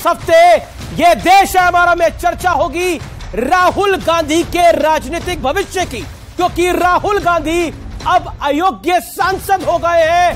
इस हफ्ते ये देश है हमारा में चर्चा होगी राहुल गांधी के राजनीतिक भविष्य की, क्योंकि राहुल गांधी अब अयोग्य सांसद हो गए हैं।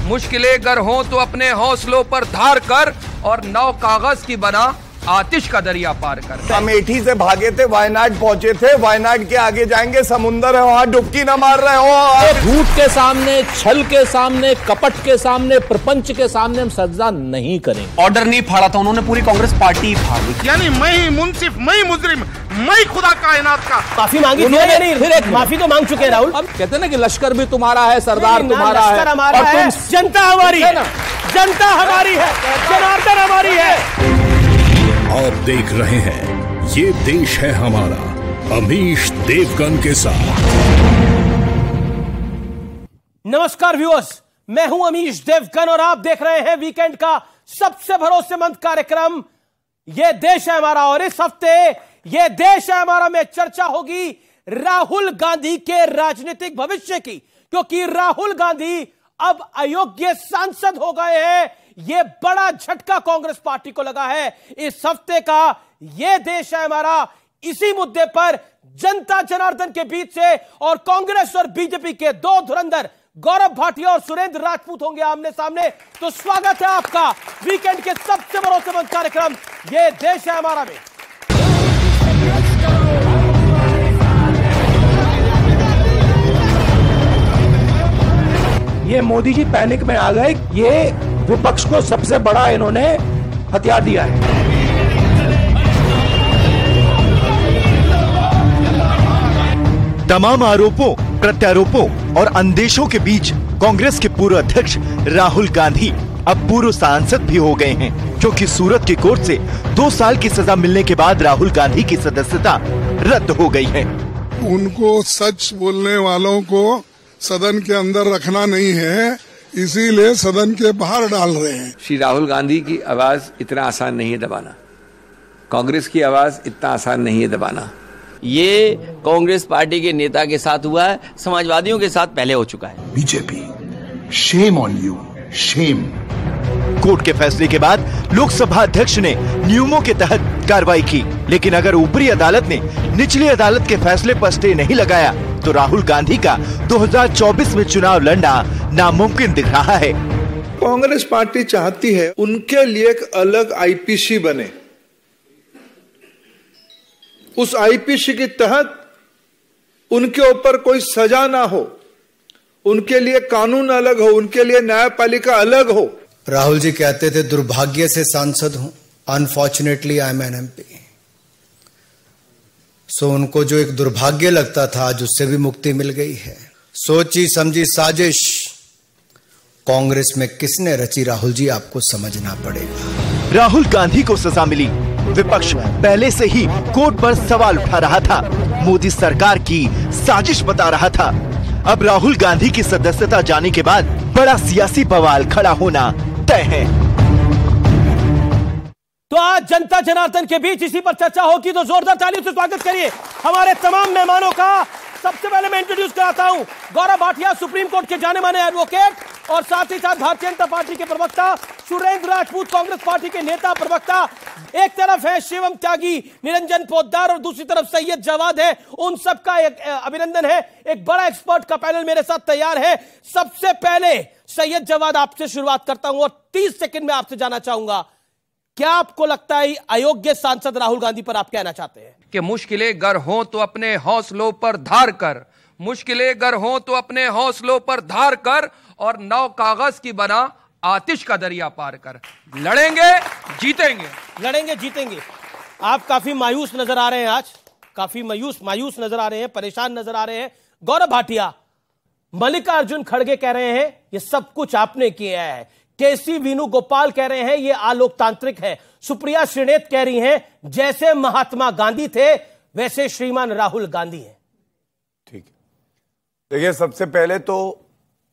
मुश्किलें अगर हों तो अपने हौसलों पर धार कर और नौ कागज की बना आतिश का दरिया पार कर। अमेठी से भागे थे, वायनाड पहुंचे थे, वायनाड के आगे जाएंगे समुंदर है, वहां डुबकी न मार रहे हो। झूठ के सामने, छल के सामने, कपट के सामने, प्रपंच के सामने हम सजा नहीं करें। ऑर्डर नहीं फाड़ा था उन्होंने, पूरी कांग्रेस पार्टी ही फाड़ दी। यानी मैं ही मुंसिफ, मैं ही मुजरिम, मैं ही खुदा कायनात का। माफी मांगी उन्होंने नहीं, फिर एक माफी तो मांग चुके हैं राहुल। अब कहते ना कि लश्कर भी तुम्हारा है, सरदार तुम्हारा है, लश्कर हमारा है, जनता हमारी है, जनता हमारी है, जनार्दन हमारी है। आप देख रहे हैं ये देश है हमारा, अमीश देवगन के साथ। नमस्कार व्यूअर्स, मैं हूं अमीश देवगन और आप देख रहे हैं वीकेंड का सबसे भरोसेमंद कार्यक्रम ये देश है हमारा। और इस हफ्ते ये देश है हमारा में चर्चा होगी राहुल गांधी के राजनीतिक भविष्य की, क्योंकि राहुल गांधी अब अयोग्य सांसद हो गए हैं। यह बड़ा झटका कांग्रेस पार्टी को लगा है। इस हफ्ते का यह देश है हमारा, इसी मुद्दे पर जनता जनार्दन के बीच से और कांग्रेस और बीजेपी के दो धुरंधर गौरव भाटिया और सुरेंद्र राजपूत होंगे आमने सामने। तो स्वागत है आपका वीकेंड के सबसे भरोसेमंद कार्यक्रम यह देश है हमारा में। ये मोदी जी पैनिक में आ गए, ये विपक्ष को सबसे बड़ा इन्होंने हथियार दिया है। तमाम आरोपों, प्रत्यारोपों और अंदेशों के बीच कांग्रेस के पूर्व अध्यक्ष राहुल गांधी अब पूर्व सांसद भी हो गए हैं, क्योंकि सूरत की कोर्ट से 2 साल की सजा मिलने के बाद राहुल गांधी की सदस्यता रद्द हो गई है। उनको सच बोलने वालों को सदन के अंदर रखना नहीं है, इसीलिए सदन के बाहर डाल रहे हैं। श्री राहुल गांधी की आवाज इतना आसान नहीं है दबाना, कांग्रेस की आवाज इतना आसान नहीं है दबाना। ये कांग्रेस पार्टी के नेता के साथ हुआ है, समाजवादियों के साथ पहले हो चुका है। BJP, shame on you, shame. Court के फैसले के बाद लोकसभा अध्यक्ष ने नियमों के तहत कार्रवाई की, लेकिन अगर ऊपरी अदालत ने निचली अदालत के फैसले पर स्टे नहीं लगाया तो राहुल गांधी का 2024 में चुनाव लड़ना नामुमकिन दिख रहा है। कांग्रेस पार्टी चाहती है उनके लिए एक अलग आईपीसी बने, उस आईपीसी के तहत उनके ऊपर कोई सजा ना हो, उनके लिए कानून अलग हो, उनके लिए न्यायपालिका अलग हो। राहुल जी कहते थे दुर्भाग्य से सांसद हूं, unfortunately I am an MP. So उनको जो एक दुर्भाग्य लगता था आज उससे भी मुक्ति मिल गई है। सोची समझी साजिश कांग्रेस में किसने रची, राहुल जी आपको समझना पड़ेगा। राहुल गांधी को सजा मिली, विपक्ष पहले से ही कोर्ट पर सवाल उठा रहा था, मोदी सरकार की साजिश बता रहा था। अब राहुल गांधी की सदस्यता जाने के बाद बड़ा सियासी बवाल खड़ा होना तय है। तो आज जनता जनार्दन के बीच इसी पर चर्चा होगी, तो जोरदार तालियों से स्वागत करिए हमारे तमाम मेहमानों का। सबसे पहले मैं इंट्रोड्यूस कराता हूं गौरव भाटिया, सुप्रीम कोर्ट के जाने माने एडवोकेट और साथ ही साथ भारतीय जनता पार्टी के प्रवक्ता, सुरेंद्र राजपूत कांग्रेस पार्टी के नेता प्रवक्ता। एक तरफ है शिवम त्यागी, निरंजन पोद्दार और दूसरी तरफ सैयद जवाद है। उन सबका एक अभिनंदन है। एक बड़ा एक्सपर्ट का पैनल मेरे साथ तैयार है। सबसे पहले सैयद जवाद आपसे शुरुआत करता हूं और 30 सेकंड में आपसे जानना चाहूंगा, क्या आपको लगता है अयोग्य सांसद राहुल गांधी पर आप कहना चाहते हैं? कि मुश्किलें अगर हों तो अपने हौसलों पर धार कर, मुश्किलें अगर हों तो अपने हौसलों पर धार कर और नौ कागज की बना आतिश का दरिया पार कर। लड़ेंगे जीतेंगे, लड़ेंगे जीतेंगे। आप काफी मायूस नजर आ रहे हैं आज, काफी मायूस नजर आ रहे हैं, परेशान नजर आ रहे हैं। गौरव भाटिया, मल्लिकार्जुन खड़गे कह रहे हैं ये सब कुछ आपने किया है, केसी वेणुगोपाल कह रहे हैं ये अलोकतांत्रिक है, सुप्रिया श्रीनेत कह रही हैं जैसे महात्मा गांधी थे वैसे श्रीमान राहुल गांधी हैं। ठीक है, देखिए सबसे पहले तो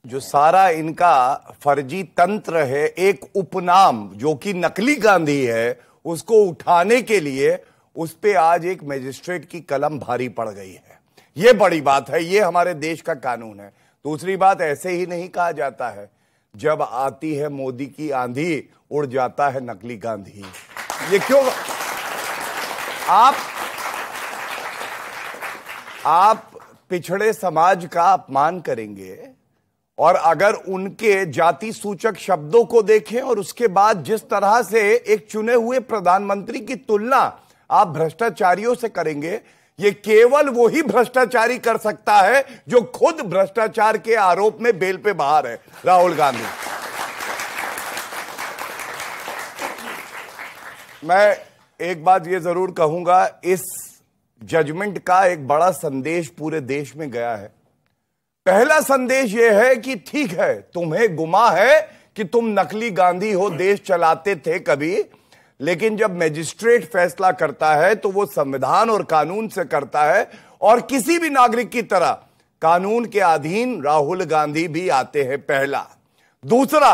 जो सारा इनका फर्जी तंत्र है, एक उपनाम जो कि नकली गांधी है, उसको उठाने के लिए उस पे आज एक मजिस्ट्रेट की कलम भारी पड़ गई है। ये बड़ी बात है, ये हमारे देश का कानून है। दूसरी बात, ऐसे ही नहीं कहा जाता है। जब आती है मोदी की आंधी उड़ जाता है नकली गांधी। ये क्यों? आप पिछड़े समाज का अपमान करेंगे और अगर उनके जाति सूचक शब्दों को देखें और उसके बाद जिस तरह से एक चुने हुए प्रधानमंत्री की तुलना आप भ्रष्टाचारियों से करेंगे, ये केवल वही भ्रष्टाचारी कर सकता है जो खुद भ्रष्टाचार के आरोप में बेल पे बाहर है, राहुल गांधी। मैं एक बात ये जरूर कहूंगा, इस जजमेंट का एक बड़ा संदेश पूरे देश में गया है। पहला संदेश यह है कि ठीक है, तुम्हें गुमा है कि तुम नकली गांधी हो, देश चलाते थे कभी, लेकिन जब मजिस्ट्रेट फैसला करता है तो वो संविधान और कानून से करता है और किसी भी नागरिक की तरह कानून के अधीन राहुल गांधी भी आते हैं, पहला। दूसरा,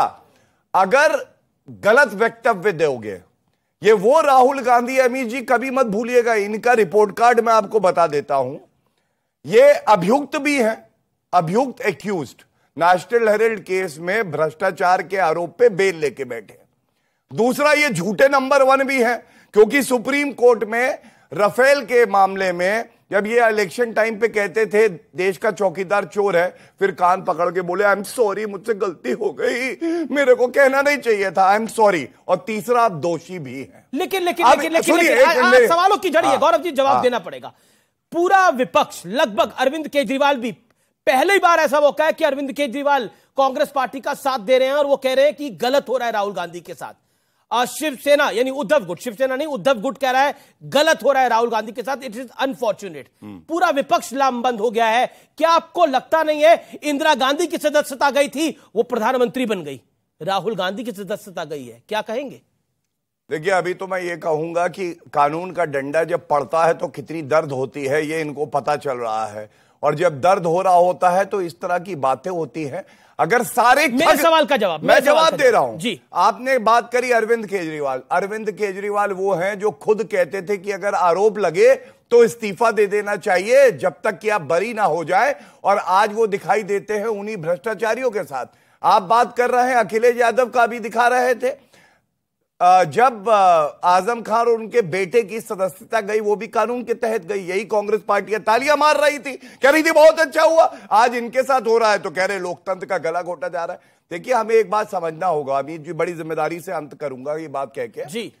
अगर गलत वक्तव्य दोगे, ये वो राहुल गांधी, अमीर जी कभी मत भूलिएगा, इनका रिपोर्ट कार्ड मैं आपको बता देता हूं, ये अभियुक्त भी हैं, अभियुक्त एक्यूज्ड, नेशनल हेराल्ड केस में भ्रष्टाचार के आरोप पे बेल लेके बैठे। दूसरा, ये झूठे नंबर 1 भी हैं, क्योंकि सुप्रीम कोर्ट में राफेल के मामले में जब ये इलेक्शन टाइम पे कहते थे देश का चौकीदार चोर है, फिर कान पकड़ के बोले आई एम सॉरी, मुझसे गलती हो गई, मेरे को कहना नहीं चाहिए था, आई एम सॉरी। और तीसरा, आप दोषी भी हैं। लेकिन सवालों की जड़ी है गौरव जी, जवाब देना पड़ेगा। पूरा विपक्ष, लगभग अरविंद केजरीवाल भी, पहली बार ऐसा मौका है कि अरविंद केजरीवाल कांग्रेस पार्टी का साथ दे रहे हैं और वो कह रहे हैं कि गलत हो रहा है राहुल गांधी के साथ। शिवसेना यानी उद्धव गुट, शिवसेना नहीं उद्धव गुट कह रहा है गलत हो रहा है राहुल गांधी के साथ, इट इज अनफॉर्चुनेट। पूरा विपक्ष लामबंद हो गया है। क्या आपको लगता नहीं है इंदिरा गांधी की सदस्यता गई थी, वो प्रधानमंत्री बन गई, राहुल गांधी की सदस्यता गई है, क्या कहेंगे? देखिए, अभी तो मैं ये कहूंगा कि कानून का डंडा जब पड़ता है तो कितनी दर्द होती है ये इनको पता चल रहा है, और जब दर्द हो रहा होता है तो इस तरह की बातें होती हैं। अगर सारे मेरे सवाल का जवाब मैं जवाब दे रहा हूं जी। आपने बात करी अरविंद केजरीवाल। अरविंद केजरीवाल वो हैं जो खुद कहते थे कि अगर आरोप लगे तो इस्तीफा दे देना चाहिए जब तक कि आप बरी ना हो जाए, और आज वो दिखाई देते हैं उन्हीं भ्रष्टाचारियों के साथ। आप बात कर रहे हैं अखिलेश यादव का, भी दिखा रहे थे, जब आजम खान और उनके बेटे की सदस्यता गई वो भी कानून के तहत गई, यही कांग्रेस पार्टियां तालियां मार रही थी, कह रही थी बहुत अच्छा हुआ। आज इनके साथ हो रहा है तो कह रहे लोकतंत्र का गला घोटा जा रहा है। देखिए, हमें एक बात समझना होगा, अमीर जी बड़ी जिम्मेदारी से अंत करूंगा ये बात कह के जी।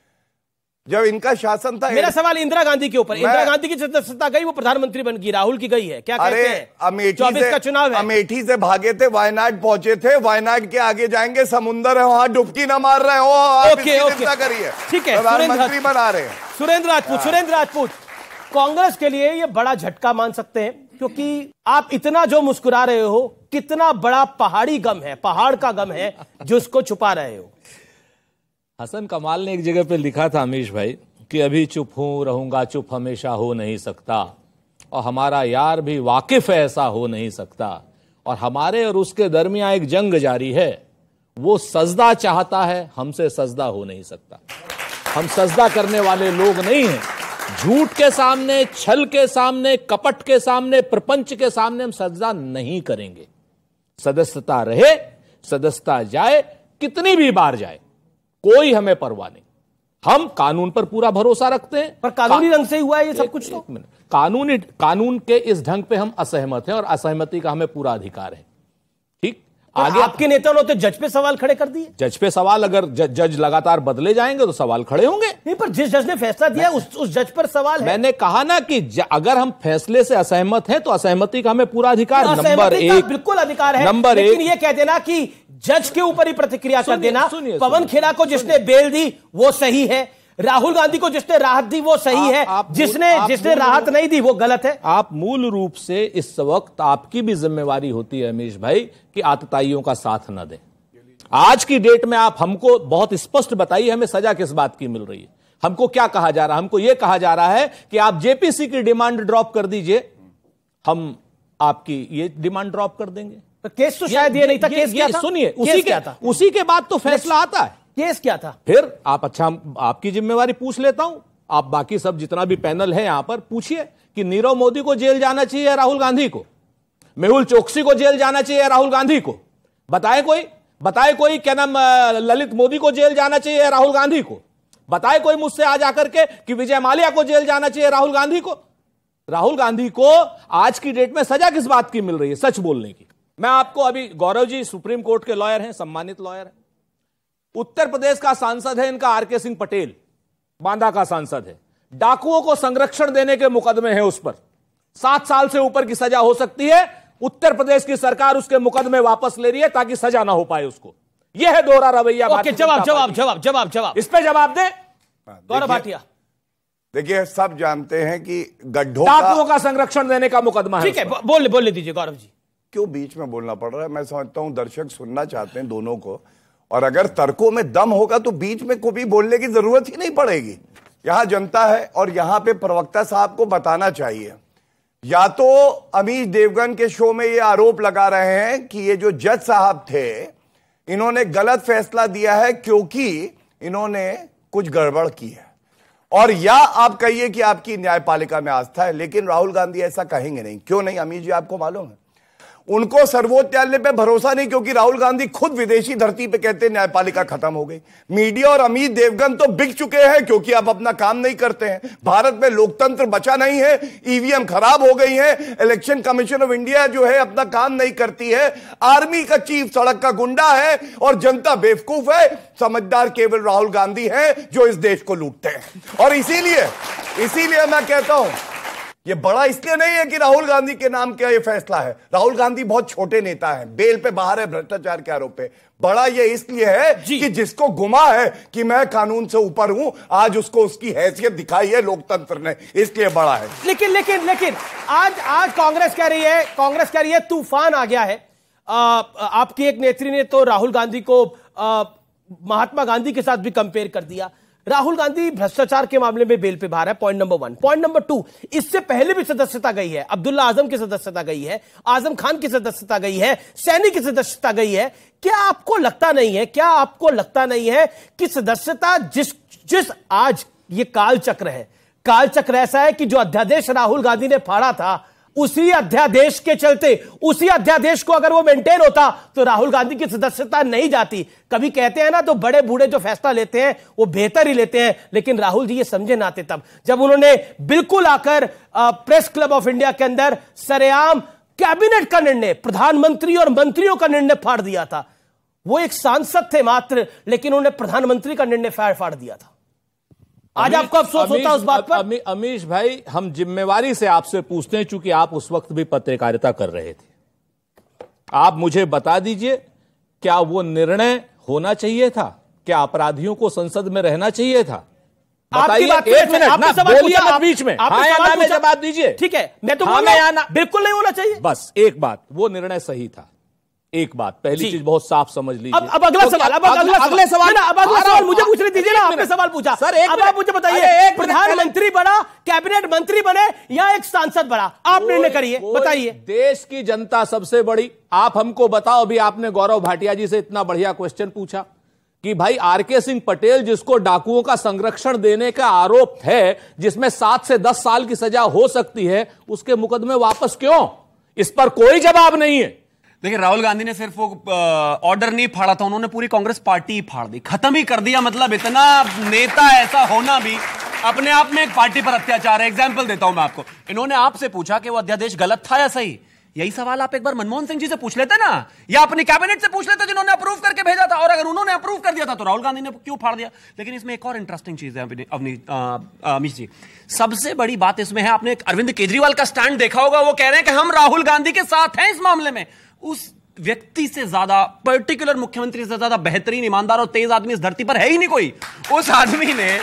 जब इनका शासन था, मेरा सवाल इंदिरा गांधी के ऊपर, इंदिरा गांधी की सदस्यता गई, वो प्रधानमंत्री बन गई, राहुल की गई है, क्या कहते हैं? अमेठी का चुनाव है, अमेठी से भागे थे, वायनाड पहुंचे थे, वायनाड के आगे जाएंगे, समुंदर है, वहां डुबकी ना मार रहे हो, आप चिंता करिए, ठीक है, प्रधानमंत्री बना रहे हैं। सुरेंद्र राजपूत, कांग्रेस के लिए ये बड़ा झटका मान सकते हैं, क्योंकि आप इतना जो मुस्कुरा रहे हो, कितना बड़ा पहाड़ी गम है, पहाड़ का गम है जो उसको छुपा रहे हो। हसन कमाल ने एक जगह पे लिखा था अमीश भाई कि अभी चुप हूं, रहूंगा चुप, हमेशा हो नहीं सकता, और हमारा यार भी वाकिफ है ऐसा हो नहीं सकता, और हमारे और उसके दरमियान एक जंग जारी है, वो सजदा चाहता है, हमसे सजदा हो नहीं सकता। हम सजदा करने वाले लोग नहीं हैं। झूठ के सामने, छल के सामने, कपट के सामने, प्रपंच के सामने हम सजदा नहीं करेंगे। सदस्यता रहे, सदस्यता जाए, कितनी भी बार जाए, कोई हमें परवाह नहीं। हम कानून पर पूरा भरोसा रखते हैं, पर कानूनी ढंग से हुआ है ये सब कुछ। तो कानून के इस ढंग पे हम असहमत हैं, और असहमति का हमें पूरा अधिकार है। ठीक, आगे आपके नेताओं ने तो जज पे सवाल खड़े कर दिए। जज पे सवाल, अगर जज लगातार बदले जाएंगे तो सवाल खड़े होंगे। नहीं, पर जिस जज ने फैसला दिया उस जज पर सवाल है। मैंने कहा ना कि अगर हम फैसले से असहमत हैं तो असहमति का हमें पूरा अधिकार, नंबर 1 बिल्कुल अधिकार है। नंबर 1, लेकिन ये कह देना कि जज के ऊपर ही प्रतिक्रिया कर देना, पवन खेड़ा को जिसने बेल दी वो सही है, राहुल गांधी को जिसने राहत दी वो सही है, जिसने राहत नहीं दी वो गलत है। आप मूल रूप से इस वक्त आपकी भी जिम्मेवारी होती है अमीश भाई कि आतताइयों का साथ न दें। आज की डेट में आप हमको बहुत स्पष्ट बताइए, हमें सजा किस बात की मिल रही है? हमको क्या कहा जा रहा है? हमको यह कहा जा रहा है कि आप जेपीसी की डिमांड ड्रॉप कर दीजिए, हम आपकी ये डिमांड ड्रॉप कर देंगे। तो केस तो शायद ये नहीं था। केस क्या था? सुनिए, उसी के बाद तो फैसला आता है। केस क्या था? फिर आप, अच्छा आपकी जिम्मेवारी पूछ लेता हूं, आप बाकी सब जितना भी पैनल है यहां पर पूछिए कि नीरव मोदी को जेल जाना चाहिए राहुल गांधी को, मेहुल चोकसी को जेल जाना चाहिए राहुल गांधी को? बताए कोई? बताए कोई, क्या नाम, ललित मोदी को जेल जाना चाहिए राहुल गांधी को? बताए कोई मुझसे आज आकर के कि विजय माल्या को जेल जाना चाहिए राहुल गांधी को? राहुल गांधी को आज की डेट में सजा किस बात की मिल रही है? सच बोलने की। मैं आपको अभी, गौरव जी सुप्रीम कोर्ट के लॉयर हैं, सम्मानित लॉयर हैं, उत्तर प्रदेश का सांसद है इनका आरके सिंह पटेल, बांदा का सांसद है, डाकुओं को संरक्षण देने के मुकदमे हैं उस पर, 7 साल से ऊपर की सजा हो सकती है। उत्तर प्रदेश की सरकार उसके मुकदमे वापस ले रही है ताकि सजा ना हो पाए उसको। यह है दोहरा रवैया। जवाब इस पे जवाब दे गौरव भाटिया। देखिए, सब जानते हैं कि गड्ढों डाकुओं का संरक्षण देने का मुकदमा है। ठीक है, बोलने दीजिए गौरव जी। क्यों बीच में बोलना पड़ रहा है? मैं समझता हूं दर्शक सुनना चाहते हैं दोनों को, और अगर तर्कों में दम होगा तो बीच में कभी बोलने की जरूरत ही नहीं पड़ेगी। यहां जनता है और यहां पे प्रवक्ता साहब को बताना चाहिए। या तो अमीश देवगन के शो में ये आरोप लगा रहे हैं कि ये जो जज साहब थे इन्होंने गलत फैसला दिया है क्योंकि इन्होंने कुछ गड़बड़ की है, और या आप कहिए कि आपकी न्यायपालिका में आस्था है। लेकिन राहुल गांधी ऐसा कहेंगे नहीं। क्यों नहीं अमीश जी, आपको मालूम है? उनको सर्वोच्च न्यायालय पे भरोसा नहीं, क्योंकि राहुल गांधी खुद विदेशी धरती पे कहते हैं न्यायपालिका खत्म हो गई। मीडिया और अमित देवगन तो बिक चुके हैं क्योंकि आप अपना काम नहीं करते हैं। भारत में लोकतंत्र बचा नहीं है, ईवीएम खराब हो गई है, इलेक्शन कमीशन ऑफ इंडिया जो है अपना काम नहीं करती है, आर्मी का चीफ सड़क का गुंडा है और जनता बेवकूफ है। समझदार केवल राहुल गांधी है जो इस देश को लूटते हैं। और इसीलिए मैं कहता हूं ये बड़ा इसलिए नहीं है कि राहुल गांधी के नाम का ये फैसला है। राहुल गांधी बहुत छोटे नेता हैं, बेल पे बाहर है भ्रष्टाचार के आरोप पे। बड़ा ये इसलिए है कि जिसको गुमा है कि मैं कानून से ऊपर हूं, आज उसको उसकी हैसियत दिखाई है लोकतंत्र ने, इसलिए बड़ा है। लेकिन आज कांग्रेस कह रही है तूफान आ गया है। आपकी एक नेत्री ने तो राहुल गांधी को महात्मा गांधी के साथ भी कंपेयर कर दिया। राहुल गांधी भ्रष्टाचार के मामले में बेल पे बाहर है, पॉइंट नंबर 1। पॉइंट नंबर 2, इससे पहले भी सदस्यता गई है, अब्दुल्ला आजम की सदस्यता गई है, आजम खान की सदस्यता गई है, सैनी की सदस्यता गई है। क्या आपको लगता नहीं है कि सदस्यता जिस आज ये कालचक्र ऐसा है कि जो अध्यादेश राहुल गांधी ने फाड़ा था, उसी अध्यादेश के चलते, उसी अध्यादेश को अगर वो मेंटेन होता तो राहुल गांधी की सदस्यता नहीं जाती। कभी कहते हैं ना, तो बड़े बूढ़े जो फैसला लेते हैं वो बेहतर ही लेते हैं, लेकिन राहुल जी ये समझे ना थे तब जब उन्होंने बिल्कुल आकर प्रेस क्लब ऑफ इंडिया के अंदर सरेआम कैबिनेट का निर्णय, प्रधानमंत्री और मंत्रियों का निर्णय फाड़ दिया था। वो एक सांसद थे मात्र, लेकिन उन्होंने प्रधानमंत्री का निर्णय फाड़ दिया था। आज आपको अफसोस होता है उस बात पर? अमीश भाई, हम जिम्मेवारी से आपसे पूछते हैं, चूंकि आप उस वक्त भी पत्रकारिता कर रहे थे। आप मुझे बता दीजिए, क्या वो निर्णय होना चाहिए था? क्या अपराधियों को संसद में रहना चाहिए था? बताइए, एक मिनट ना बोलिए मत बीच में। हाँ या ना में जवाब दीजिए। ठीक है, मैं तो बोल रहा हूं बिल्कुल नहीं होना चाहिए। बस एक बात, वो निर्णय सही था। एक बात, पहली चीज बहुत साफ समझ लीजिए। अब अगला सवाल, अगले सवाल मुझे पूछने दीजिए ना। आपने सवाल पूछा, अब आप मुझे बताइए, प्रधानमंत्री बना, कैबिनेट मंत्री बने या एक सांसद बड़ा? आप निर्णय करिए, बताइए। देश की जनता सबसे बड़ी। आप हमको बताओ, अभी आपने गौरव भाटिया जी से इतना बढ़िया क्वेश्चन पूछा कि भाई आरके सिंह पटेल, जिसको डाकुओं का संरक्षण देने का आरोप है, जिसमें 7 से 10 साल की सजा हो सकती है, उसके मुकदमे वापस क्यों? इस पर कोई जवाब नहीं है। देखिए, राहुल गांधी ने सिर्फ वो ऑर्डर नहीं फाड़ा था, उन्होंने पूरी कांग्रेस पार्टी ही फाड़ दी, खत्म ही कर दिया। मतलब इतना नेता ऐसा होना भी अपने आप में एक पार्टी पर अत्याचार है। एग्जाम्पल देता हूं मैं आपको। इन्होंने आपसे पूछा कि वो अध्यादेश गलत था या सही। यही सवाल आप एक बार मनमोहन सिंह जी से पूछ लेते ना, या अपनी कैबिनेट से पूछ लेते जिन्होंने अप्रूव करके भेजा था। और अगर उन्होंने अप्रूव कर दिया था तो राहुल गांधी ने क्यों फाड़ दिया? लेकिन इसमें एक और इंटरेस्टिंग चीज है अमीश जी, सबसे बड़ी बात इसमें है, आपने अरविंद केजरीवाल का स्टैंड देखा होगा। वो कह रहे हैं कि हम राहुल गांधी के साथ हैं इस मामले में। उस व्यक्ति से ज्यादा, पर्टिकुलर मुख्यमंत्री से ज्यादा बेहतरीन, ईमानदार और तेज आदमी इस धरती पर है ही नहीं कोई। उस आदमी ने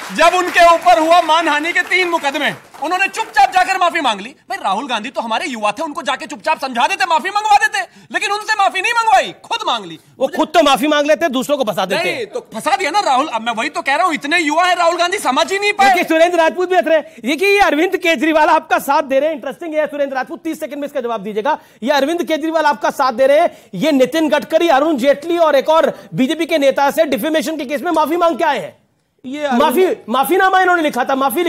जब उनके ऊपर हुआ मानहानि के 3 मुकदमे, उन्होंने चुपचाप जाकर माफी मांग ली। भाई राहुल गांधी तो हमारे युवा थे, उनको जाके चुपचाप समझा देते, माफी मंगवा देते, लेकिन उनसे माफी नहीं मंगवाई, खुद मांग ली। वो खुद तो माफी मांग लेते, दूसरों को फंसा देते। नहीं तो फंसा दिया ना राहुल। अब मैं वही तो कह रहा हूं, इतने युवा है, राहुल गांधी समझ ही नहीं पाए। सुरेंद्र राजपूत भी रहे, ये अरविंद केजरीवाल आपका साथ दे रहे हैं। इंटरेस्टिंग है सुरेंद्र राजपूत, 30 सेकंड में इसका जवाब दीजिएगा। ये अरविंद केजरीवाल आपका साथ दे रहे हैं, ये नितिन गडकरी, अरुण जेटली और एक और बीजेपी के नेता से डिफेमेशन के केस में माफी मांग के आए हैं। ये माफीनामा इन्होंने लिखा था, माफी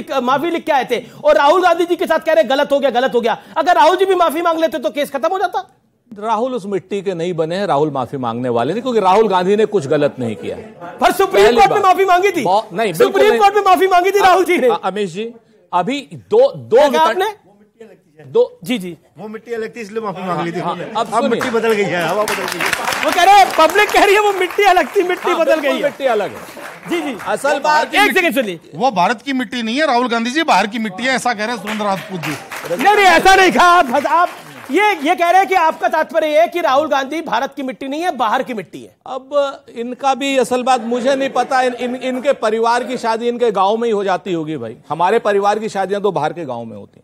लिख के आए थे, और राहुल गांधी जी के साथ कह रहे गलत हो गया। अगर राहुल जी भी माफी मांग लेते तो केस खत्म हो जाता। राहुल उस मिट्टी के नहीं बने हैं, राहुल माफी मांगने वाले नहीं, क्योंकि राहुल गांधी ने कुछ गलत नहीं किया। पर सुप्रीम कोर्ट में माफी मांगी थी। नहीं, सुप्रीम कोर्ट में माफी मांगी थी राहुल जी ने। अमीश जी, अभी दो आपने जी वो मिट्टी अलग थी इसलिए माफी मांग ली थी। अब मिट्टी बदल गई है, हवा बदल गई है। वो कह रहे हैं, पब्लिक कह रही है वो मिट्टी अलग थी, मिट्टी बदल गई है, मिट्टी अलग है। जी असल बात, एक सेकंड सुनिए, वो भारत की मिट्टी नहीं है, राहुल गांधी जी बाहर की मिट्टी है, ऐसा कह रहे हैं सुरेंद्र राजपूत जी। नहीं ऐसा नहीं कहा आप, ये कह रहे हैं कि आपका तात्पर्य है कि राहुल गांधी भारत की मिट्टी नहीं है, बाहर की मिट्टी है। अब इनका भी असल बात मुझे नहीं पता, इनके परिवार की शादी इनके गांव में ही हो जाती होगी भाई। हमारे परिवार की शादियां तो बाहर के गांव में होती,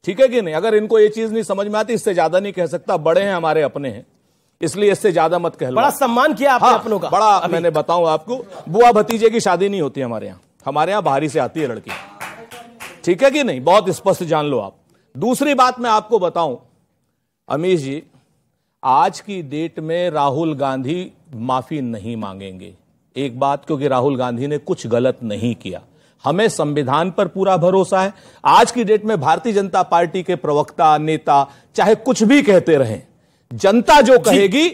ठीक है कि नहीं? अगर इनको ये चीज नहीं समझ में आती, इससे ज्यादा नहीं कह सकता, बड़े हैं हमारे अपने हैं, इसलिए इससे ज्यादा मत कह लो। बड़ा सम्मान किया आपने अपनों का। बड़ा मैंने बताऊं आपको, बुआ भतीजे की शादी नहीं होती हमारे यहां, हमारे यहां बाहरी से आती है लड़की, ठीक है कि नहीं? बहुत स्पष्ट जान लो आप। दूसरी बात मैं आपको बताऊं अमीश जी, आज की डेट में राहुल गांधी माफी नहीं मांगेंगे। एक बात, क्योंकि राहुल गांधी ने कुछ गलत नहीं किया, हमें संविधान पर पूरा भरोसा है। आज की डेट में भारतीय जनता पार्टी के प्रवक्ता, नेता चाहे कुछ भी कहते रहें, जनता जो कहेगी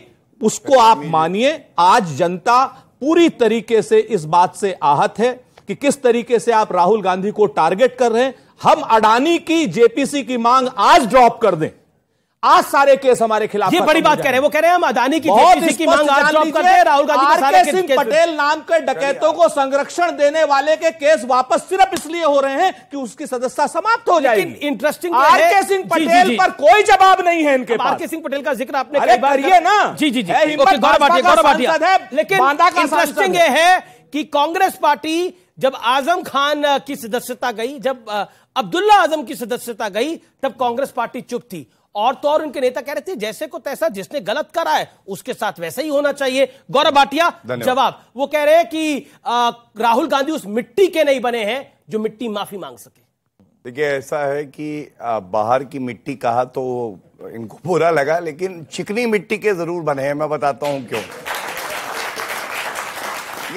उसको आप मानिए। आज जनता पूरी तरीके से इस बात से आहत है कि किस तरीके से आप राहुल गांधी को टारगेट कर रहे हैं। हम अडानी की जेपीसी की मांग आज ड्रॉप कर दें, आज सारे केस हमारे खिलाफ। ये बड़ी बात कह रहे हैं, वो कह रहे हैं हम अडानी की जेपीसी की मांग आज ड्रॉप करते हैं, राहुल गांधी के सारे केस। पटेल नाम के डकैतों को संरक्षण देने वाले के केस वापस सिर्फ इसलिए हो रहे हैं कि उसकी सदस्यता समाप्त हो जाएगी। Interesting, R K. सिंह पटेल पर कोई जवाब नहीं है इनके पास। आर.के. सिंह पटेल का जिक्र आपने कई बार किया ना। जी गौरव भाटिया। लेकिन इंटरेस्टिंग ये है कि कांग्रेस पार्टी जब आजम खान की सदस्यता गई, जब अब्दुल्ला आजम की सदस्यता गई, तब कांग्रेस पार्टी चुप थी। और तो और उनके नेता कह रहे थे जैसे को तैसा, जिसने गलत करा है उसके साथ वैसा ही होना चाहिए। गौरव भाटिया जवाब, वो कह रहे हैं कि राहुल गांधी उस मिट्टी के नहीं बने हैं जो मिट्टी माफी मांग सके। देखिए, ऐसा है कि बाहर की मिट्टी कहा तो इनको बुरा लगा, लेकिन चिकनी मिट्टी के जरूर बने हैं। मैं बताता हूं क्यों।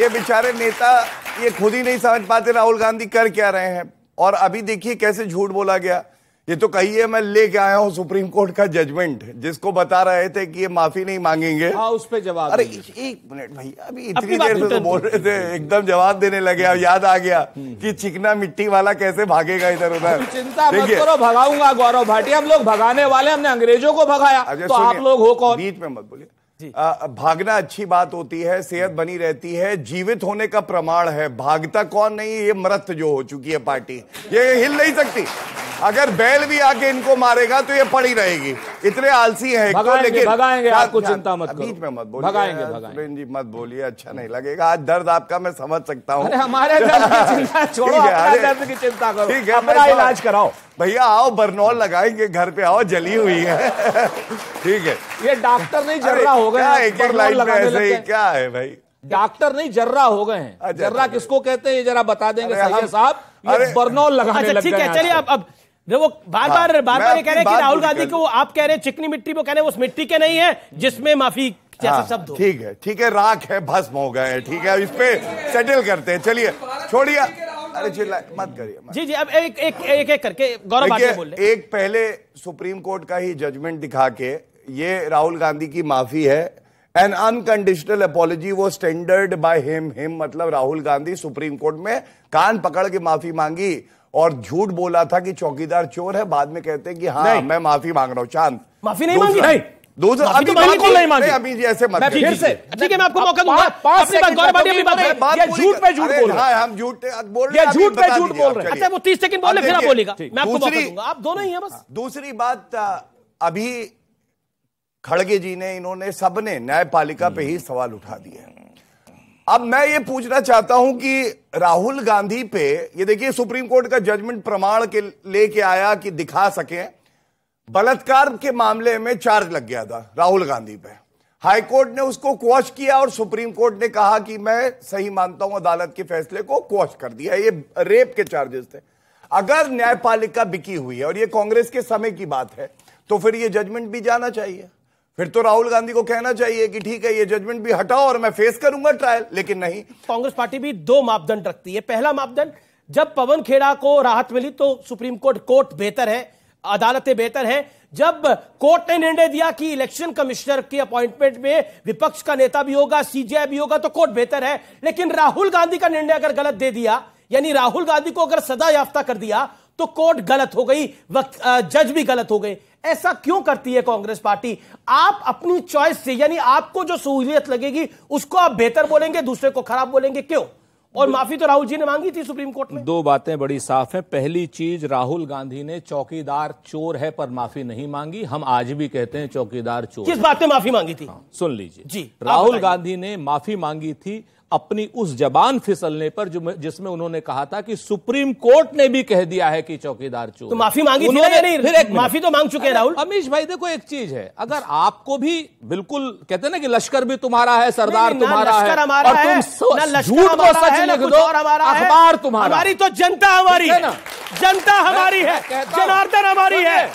ये बेचारे नेता ये खुद ही नहीं समझ पाते राहुल गांधी कर क्या रहे हैं। और अभी देखिए कैसे झूठ बोला गया। ये तो कहिए मैं लेके आया हूं सुप्रीम कोर्ट का जजमेंट, जिसको बता रहे थे कि ये माफी नहीं मांगेंगे। हाँ, उस पे जवाब। अरे एक मिनट भैया, अभी इतनी देर से तो बोल रहे थे, एकदम जवाब देने लगे। अब याद आ गया कि चिकना मिट्टी वाला कैसे भागेगा इधर उधर। चिंता मत करो, भगाऊंगा गौरव भाटिया। हम लोग भगाने वाले, हमने अंग्रेजों को भगाया, तो आप लोग हो कौन? बीच में मत बोलिए। भागना अच्छी बात होती है, सेहत बनी रहती है, जीवित होने का प्रमाण है। भागता कौन नहीं, ये मृत जो हो चुकी है पार्टी, ये हिल नहीं सकती। अगर बैल भी आके इनको मारेगा तो ये पड़ी रहेगी। इतने आलसी हैं। लेकिन भगाएंगे, आपको चिंता मत करो। बीच में मत बोलिए, भगाएंगे जी मत बोलिए, अच्छा नहीं लगेगा। आज दर्द आपका मैं समझ सकता हूँ। हमारे दर्द की चिंता छोड़ो, अपना दर्द की चिंता करो, ठीक है, अपना इलाज कराओ। भैया आओ, बर्नौल लगाएंगे, घर पे आओ, जली हुई है। ठीक है, ये डॉक्टर नहीं जर्रा हो गए, एक एक लाइन में ऐसे ही क्या है भाई? डॉक्टर नहीं जर्रा हो गए हैं। जर्रा किसको कहते हैं ये जरा बता देंगे साहब। ये बर्नौल लगाने लग गए। ठीक है, चलिए अब वो बार बार ये कह रहे हैं कि राहुल गांधी को आप कह रहे हैं चिकनी मिट्टी, वो कह रहे हैं उस मिट्टी के नहीं है जिसमें माफी जैसा शब्द हो। ठीक है, राख है, भस्म हो गए। ठीक है, इस पे सेटल करते हैं। चलिए छोड़िए, अरे चिल्ला मत करिए। जी अब एक करके गौरव भाटिया बोल रहे। एक पहले सुप्रीम कोर्ट का ही जजमेंट दिखा के ये राहुल गांधी की माफी है। एन अनकंडीशनल अपॉलजी वो टेंडर्ड बाय हिम, मतलब राहुल गांधी सुप्रीम कोर्ट में कान पकड़ के माफी मांगी और झूठ बोला था कि चौकीदार चोर है। बाद में कहते हैं कि हाँ मैं माफी मांग रहा हूं। चांद माफी नहीं मांगी, नहीं अभी बिल्कुल नहीं मांगी। अभी जी ऐसे मत फिर से, ठीक है, मैं आपको मौका दूंगा। गौरव भाटिया अपनी बात, ये झूठ पे झूठ बोल रहे हैं। हम झूठ बोल रहे हैं, झूठ पे झूठ बोल रहे हैं। अच्छा, वो 30 सेकंड बोले, फिर आप बोलेगा, मैं आपको मौका दूंगा। आप दोनों ही हैं बस। दूसरी बात, अभी खड़गे जी ने, इन्होंने सबने न्यायपालिका पे ही सवाल उठा दिए। अब मैं ये पूछना चाहता हूं कि राहुल गांधी पे, ये देखिए सुप्रीम कोर्ट का जजमेंट प्रमाण के लेके आया कि दिखा सके, बलात्कार के मामले में चार्ज लग गया था राहुल गांधी पे। हाई कोर्ट ने उसको क्वॉश किया और सुप्रीम कोर्ट ने कहा कि मैं सही मानता हूं अदालत के फैसले को, क्वॉश कर दिया। ये रेप के चार्जेस थे। अगर न्यायपालिका बिकी हुई है और ये कांग्रेस के समय की बात है, तो फिर ये जजमेंट भी जाना चाहिए। फिर तो राहुल गांधी को कहना चाहिए कि ठीक है, ये जजमेंट भी हटाओ और मैं फेस करूंगा ट्रायल। लेकिन नहीं, कांग्रेस पार्टी भी दो मापदंड रखती है। पहला मापदंड, जब पवन खेड़ा को राहत मिली तो सुप्रीम कोर्ट बेहतर है, अदालतें बेहतर हैं। जब कोर्ट ने निर्णय दिया कि इलेक्शन कमिश्नर की अपॉइंटमेंट में विपक्ष का नेता भी होगा, सीजेआई भी होगा, तो कोर्ट बेहतर है। लेकिन राहुल गांधी का निर्णय अगर गलत दे दिया, यानी राहुल गांधी को अगर सजा याफ्ता कर दिया, तो कोर्ट गलत हो गई, जज भी गलत हो गए। ऐसा क्यों करती है कांग्रेस पार्टी? आप अपनी चॉइस से, यानी आपको जो सहूलियत लगेगी उसको आप बेहतर बोलेंगे, दूसरे को खराब बोलेंगे, क्यों? और माफी तो राहुल जी ने मांगी थी सुप्रीम कोर्ट में। दो बातें बड़ी साफ हैं। पहली चीज, राहुल गांधी ने चौकीदार चोर है पर माफी नहीं मांगी। हम आज भी कहते हैं चौकीदार चोर। किस बात पे माफी मांगी थी? सुन लीजिए जी। राहुल गांधी ने माफी मांगी थी अपनी उस जबान फिसलने पर जिसमें उन्होंने कहा था कि सुप्रीम कोर्ट ने भी कह दिया है कि चौकीदार चोर। तो माफी मांगी थी ना, यानी फिर एक माफी तो मांग चुके हैं राहुल। अमीश भाई देखो, एक चीज है, अगर आपको भी बिल्कुल कहते हैं ना कि लश्कर भी तुम्हारा है, सरदार तुम्हारा है, और तुम झूठ को सच लिख दो, अखबार तुम्हारा। हमारी तो जनता हमारी है, जनता हमारी है, जनार्दन हमारी है,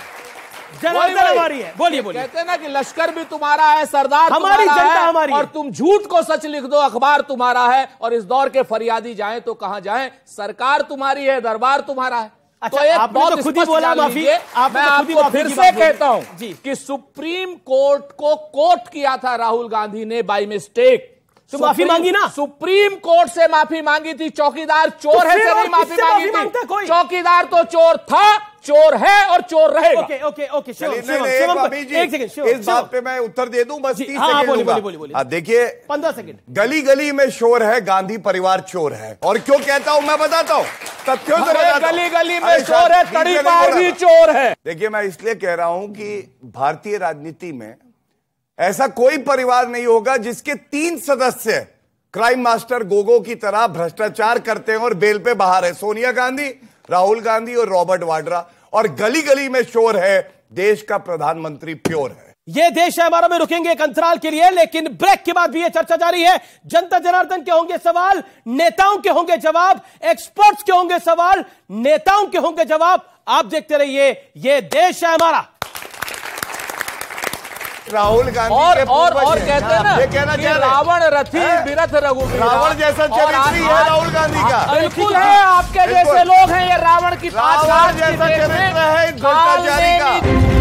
जनार्दन हमारी है। बोलिए बोलिए। कहते हैं ना कि लश्कर भी तुम्हारा है, सरदार हमारी, जनता हमारी, और तुम झूठ को सच लिख दो, अखबार तुम्हारा है। और इस दौर के फरियादी जाएं तो कहां जाएं? सरकार तुम्हारी है, दरबार तुम्हारा है। अच्छा, तो एक आपने बहुत तो खुद ही बोला माफी। मैं आपको फिर से कहता हूं कि सुप्रीम कोर्ट को कोट किया था राहुल गांधी ने बाय मिस्टेक। तो माफी मांगी ना, सुप्रीम कोर्ट से माफी मांगी थी। चौकीदार चोर है से नहीं माफी मांगी थी। चौकीदार तो चोर था, चोर है और चोर रहेगा। ओके ओके ओके, एक सेकंड, इस बात पे मैं उत्तर दे दूं, बस 30 सेकंड। देखिए, 15 सेकंड। गली गली में शोर है, गांधी परिवार चोर है। और क्यों कहता हूं मैं बताता हूं, तथ्यों से बताता हूं। गली गली में चोर है, तड़ीपार भी चोर है। देखिए, मैं इसलिए कह रहा हूं कि भारतीय राजनीति में ऐसा कोई परिवार नहीं होगा जिसके 3 सदस्य क्राइम मास्टर गोगो की तरह भ्रष्टाचार करते हैं और बेल पे बाहर है। सोनिया गांधी, राहुल गांधी और रॉबर्ट वाड्रा। और गली गली में शोर है, देश का प्रधानमंत्री प्योर है। ये देश है हमारा में रुकेंगे एक अंतराल के लिए, लेकिन ब्रेक के बाद भी ये चर्चा जारी है। जनता जनार्दन के होंगे सवाल, नेताओं के होंगे जवाब, एक्सपर्ट्स के होंगे सवाल, नेताओं के होंगे जवाब। आप देखते रहिए, ये देश है हमारा। राहुल गांधी और कहते हैं ना कि रावण रथी बिरथ रघुवीर, रावण जैसा चरित्र है राहुल गांधी का। बिल्कुल है, आपके जैसे लोग हैं ये रावण की 5 जैसा चरित्र है भ्रष्टाचारी का।